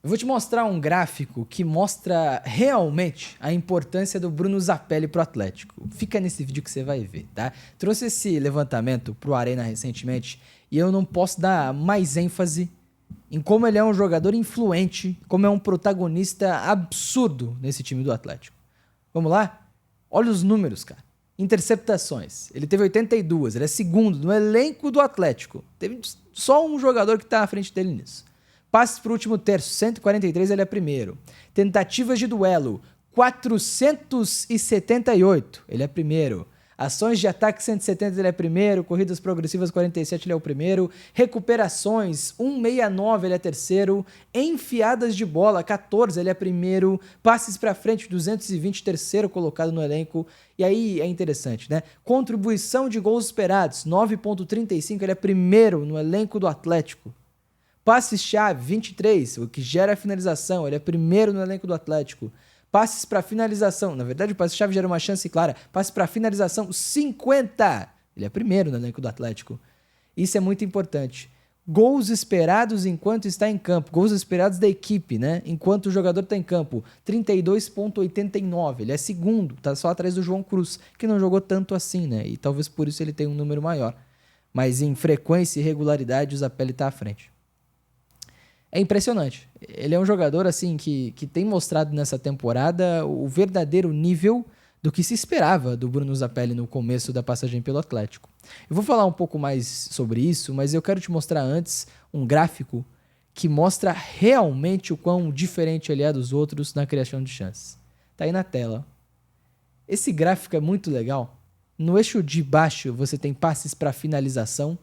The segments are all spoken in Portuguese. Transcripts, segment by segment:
Eu vou te mostrar um gráfico que mostra realmente a importância do Bruno Zapelli pro Atlético. Fica nesse vídeo que você vai ver, tá? Trouxe esse levantamento pro Arena recentemente e eu não posso dar mais ênfase em como ele é um jogador influente, como é um protagonista absurdo nesse time do Atlético. Vamos lá? Olha os números, cara. Interceptações. Ele teve 82, ele é segundo no elenco do Atlético. Teve só um jogador que tá à frente dele nisso. Passes para o último terço, 143, ele é primeiro. Tentativas de duelo, 478, ele é primeiro. Ações de ataque, 170, ele é primeiro. Corridas progressivas, 47, ele é o primeiro. Recuperações, 169, ele é terceiro. Enfiadas de bola, 14, ele é primeiro. Passes para frente, 220, terceiro colocado no elenco. E aí é interessante, né? Contribuição de gols esperados, 9,35, ele é primeiro no elenco do Atlético. Passes-chave, 23, o que gera a finalização, ele é primeiro no elenco do Atlético. Passes para finalização, na verdade o passe-chave gera uma chance clara. Passes para finalização, 50, ele é primeiro no elenco do Atlético. Isso é muito importante. Gols esperados enquanto está em campo, gols esperados da equipe, né? Enquanto o jogador está em campo, 32,89, ele é segundo, tá só atrás do João Cruz, que não jogou tanto assim, né? E talvez por isso ele tenha um número maior. Mas em frequência e regularidade o Zapelli está à frente. É impressionante. Ele é um jogador assim que tem mostrado nessa temporada o verdadeiro nível do que se esperava do Bruno Zapelli no começo da passagem pelo Atlético. Eu vou falar um pouco mais sobre isso, mas eu quero te mostrar antes um gráfico que mostra realmente o quão diferente ele é dos outros na criação de chances. Tá aí na tela. Esse gráfico é muito legal. No eixo de baixo você tem passes para finalização.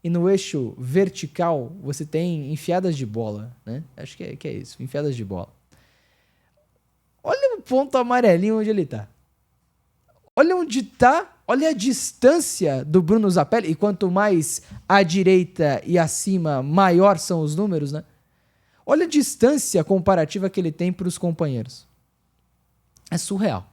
E no eixo vertical, você tem enfiadas de bola, né? Acho que é isso, enfiadas de bola. Olha o ponto amarelinho onde ele tá. Olha onde tá, olha a distância do Bruno Zapelli. E quanto mais à direita e acima, maior são os números, né? Olha a distância comparativa que ele tem para os companheiros. É surreal.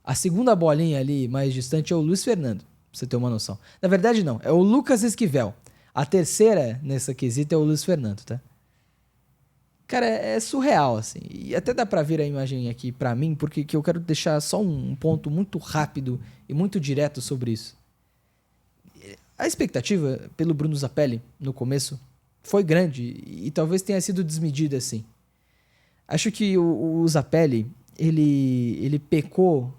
A segunda bolinha ali, mais distante, é o Luiz Fernando. Pra você ter uma noção. Na verdade, não. É o Lucas Esquivel. A terceira nessa quesita é o Luiz Fernando, tá? Cara, é surreal, assim. E até dá pra ver a imagem aqui pra mim, porque eu quero deixar só um ponto muito rápido e muito direto sobre isso. A expectativa pelo Bruno Zapelli, no começo, foi grande e talvez tenha sido desmedida, assim. Acho que o Zapelli... Ele pecou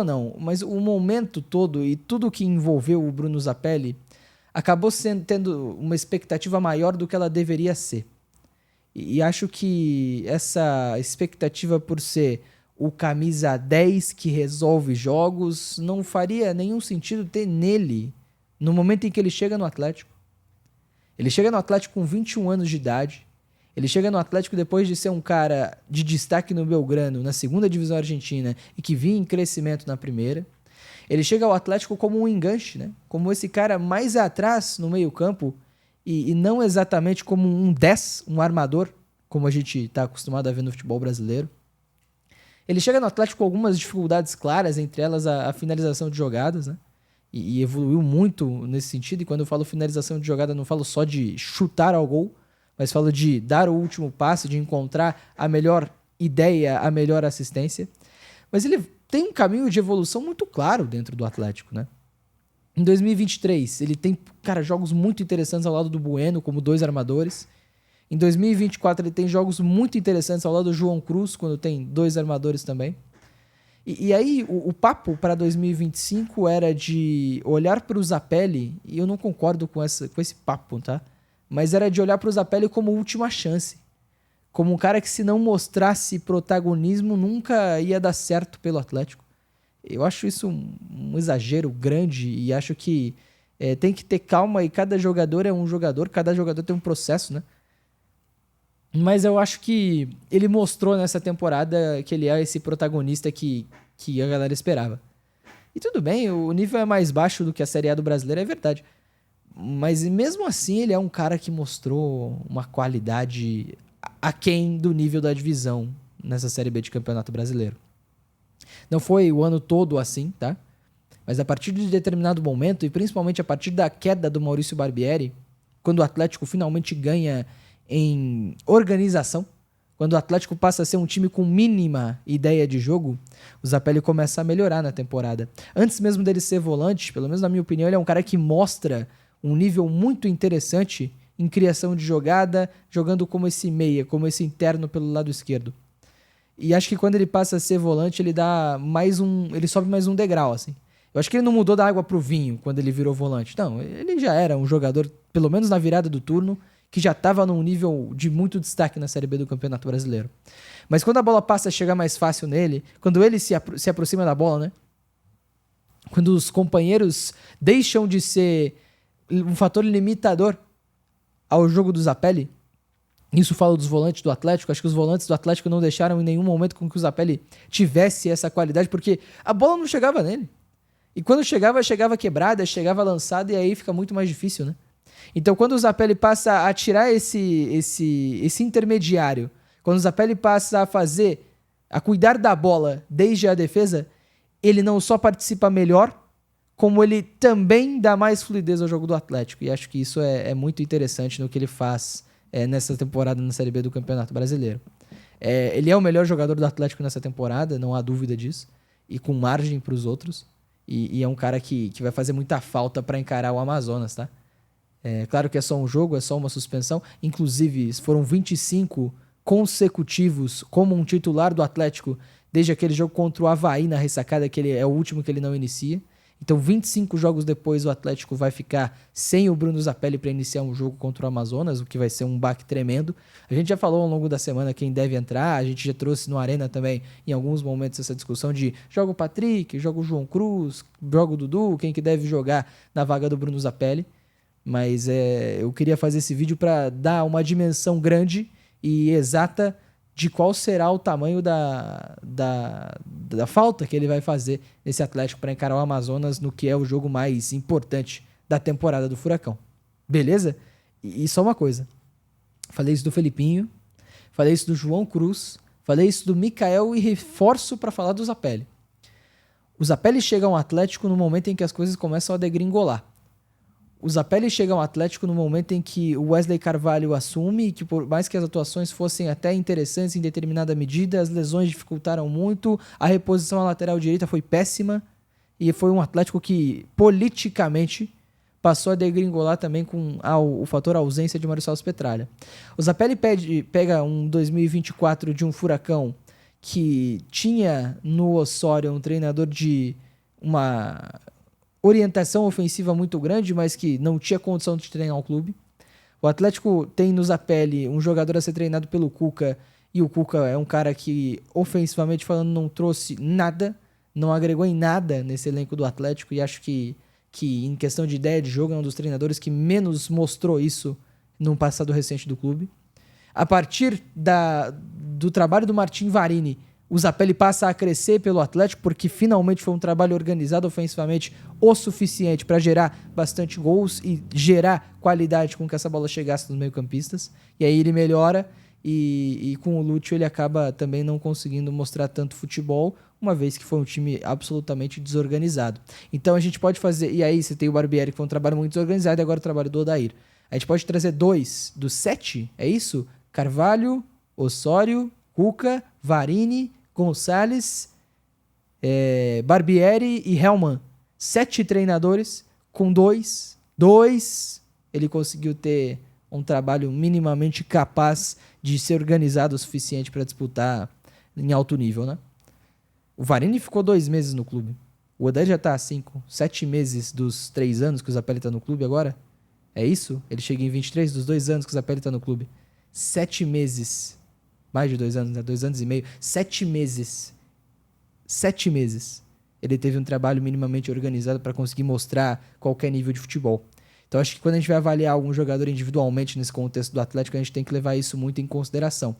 não, mas o momento todo e tudo que envolveu o Bruno Zapelli acabou tendo uma expectativa maior do que ela deveria ser. E acho que essa expectativa por ser o camisa 10 que resolve jogos não faria nenhum sentido ter nele no momento em que ele chega no Atlético. Ele chega no Atlético com 21 anos de idade. Ele chega no Atlético depois de ser um cara de destaque no Belgrano, na segunda divisão argentina, e que vinha em crescimento na primeira. Ele chega ao Atlético como um enganche, né? Como esse cara mais atrás no meio-campo e não exatamente como um 10, um armador, como a gente está acostumado a ver no futebol brasileiro. Ele chega no Atlético com algumas dificuldades claras, entre elas a finalização de jogadas, né? E evoluiu muito nesse sentido. E quando eu falo finalização de jogada, não falo só de chutar ao gol, mas falo de dar o último passo, de encontrar a melhor ideia, a melhor assistência. Mas ele tem um caminho de evolução muito claro dentro do Atlético, né? Em 2023, ele tem, cara, jogos muito interessantes ao lado do Bueno, como 2 armadores. Em 2024, ele tem jogos muito interessantes ao lado do João Cruz, quando tem 2 armadores também. E aí, o papo para 2025 era de olhar para o Zapelli, e eu não concordo com esse papo, tá? Mas era de olhar para o Zapelli como última chance. Como um cara que, se não mostrasse protagonismo, nunca ia dar certo pelo Atlético. Eu acho isso um exagero grande e acho que tem que ter calma e cada jogador é um jogador, cada jogador tem um processo, né? Mas eu acho que ele mostrou nessa temporada que ele é esse protagonista que a galera esperava. E tudo bem, o nível é mais baixo do que a Série A do Brasileiro, é verdade. Mas mesmo assim ele é um cara que mostrou uma qualidade aquém do nível da divisão nessa Série B de Campeonato Brasileiro. Não foi o ano todo assim, tá? Mas a partir de determinado momento, e principalmente a partir da queda do Maurício Barbieri, quando o Atlético finalmente ganha em organização, quando o Atlético passa a ser um time com mínima ideia de jogo, o Zapelli começa a melhorar na temporada. Antes mesmo dele ser volante, pelo menos na minha opinião, ele é um cara que mostra um nível muito interessante em criação de jogada, jogando como esse meia, como esse interno pelo lado esquerdo. E acho que quando ele passa a ser volante, ele sobe mais um degrau, assim. Eu acho que ele não mudou da água pro vinho quando ele virou volante. Não, ele já era um jogador, pelo menos na virada do turno, que já estava num nível de muito destaque na Série B do Campeonato Brasileiro. Mas quando a bola passa a chegar mais fácil nele, quando ele se aproxima da bola, né? Quando os companheiros deixam de ser um fator limitador ao jogo do Zapelli, isso falo dos volantes do Atlético, acho que os volantes do Atlético não deixaram em nenhum momento com que o Zapelli tivesse essa qualidade, porque a bola não chegava nele. E quando chegava quebrada, chegava lançada, e aí fica muito mais difícil, né? Então, quando o Zapelli passa a tirar esse intermediário, quando o Zapelli passa a cuidar da bola desde a defesa, ele não só participa melhor, como ele também dá mais fluidez ao jogo do Atlético. E acho que isso é muito interessante no que ele faz nessa temporada na Série B do Campeonato Brasileiro. Ele é o melhor jogador do Atlético nessa temporada, não há dúvida disso, e com margem para os outros. E é um cara que vai fazer muita falta para encarar o Amazonas, tá? Claro que é só um jogo, é só uma suspensão. Inclusive, foram 25 consecutivos como um titular do Atlético desde aquele jogo contra o Avaí na ressacada, que é o último que ele não inicia. Então, 25 jogos depois, o Atlético vai ficar sem o Bruno Zapelli para iniciar um jogo contra o Amazonas, o que vai ser um baque tremendo. A gente já falou ao longo da semana quem deve entrar, a gente já trouxe no Arena também, em alguns momentos, essa discussão de joga o Patrick, joga o João Cruz, joga o Dudu, quem que deve jogar na vaga do Bruno Zapelli. Mas eu queria fazer esse vídeo para dar uma dimensão grande e exata de qual será o tamanho da falta que ele vai fazer nesse Atlético para encarar o Amazonas no que é o jogo mais importante da temporada do Furacão. Beleza? E só uma coisa. Falei isso do Felipinho, falei isso do João Cruz, falei isso do Mikael e reforço para falar do Zapelli. O Zapelli chega ao Atlético no momento em que as coisas começam a degringolar. O Zapelli chega ao Atlético no momento em que o Wesley Carvalho assume e que, por mais que as atuações fossem até interessantes em determinada medida, as lesões dificultaram muito, a reposição à lateral direita foi péssima e foi um Atlético que, politicamente, passou a degringolar também com o fator ausência de Mário Salles Petralha. O Zapelli pega um 2024 de um Furacão que tinha no Osório um treinador de uma orientação ofensiva muito grande, mas que não tinha condição de treinar o clube. O Atlético tem no Zapelli um jogador a ser treinado pelo Cuca, e o Cuca é um cara que, ofensivamente falando, não trouxe nada, não agregou em nada nesse elenco do Atlético, e acho que em questão de ideia de jogo é um dos treinadores que menos mostrou isso no passado recente do clube. A partir do trabalho do Martin Varini, o Zapelli passa a crescer pelo Atlético, porque finalmente foi um trabalho organizado ofensivamente o suficiente para gerar bastante gols e gerar qualidade com que essa bola chegasse nos meio-campistas. E aí ele melhora e com o Lúcio ele acaba também não conseguindo mostrar tanto futebol, uma vez que foi um time absolutamente desorganizado. Então a gente pode fazer... E aí você tem o Barbieri, que foi um trabalho muito desorganizado, e agora o trabalho do Odair. A gente pode trazer 2 dos 7, é isso? Carvalho, Osório, Cuca, Varini, Gonçalves, Barbieri e Hellmann. 7 treinadores, com 2 ele conseguiu ter um trabalho minimamente capaz de ser organizado o suficiente para disputar em alto nível, né? O Varini ficou 2 meses no clube. O Odair já tá há 7 meses dos 3 anos que o Zapelli tá no clube agora. É isso? Ele chega em 23 dos 2 anos que o Zapelli tá no clube. 7 meses. Mais de 2 anos, né? 2 anos e meio. 7 meses. 7 meses. Ele teve um trabalho minimamente organizado para conseguir mostrar qualquer nível de futebol. Então acho que quando a gente vai avaliar algum jogador individualmente nesse contexto do Atlético, a gente tem que levar isso muito em consideração.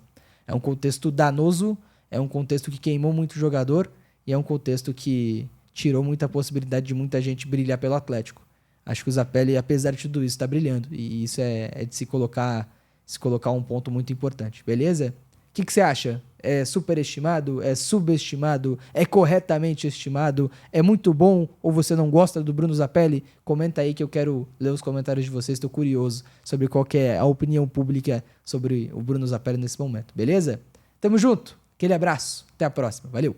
É um contexto danoso, é um contexto que queimou muito jogador e é um contexto que tirou muita possibilidade de muita gente brilhar pelo Atlético. Acho que o Zapelli, apesar de tudo isso, está brilhando. E isso é de se colocar um ponto muito importante. Beleza? O que você acha? É superestimado? É subestimado? É corretamente estimado? É muito bom ou você não gosta do Bruno Zapelli? Comenta aí que eu quero ler os comentários de vocês. Estou curioso sobre qual que é a opinião pública sobre o Bruno Zapelli nesse momento. Beleza? Tamo junto, aquele abraço, até a próxima, valeu!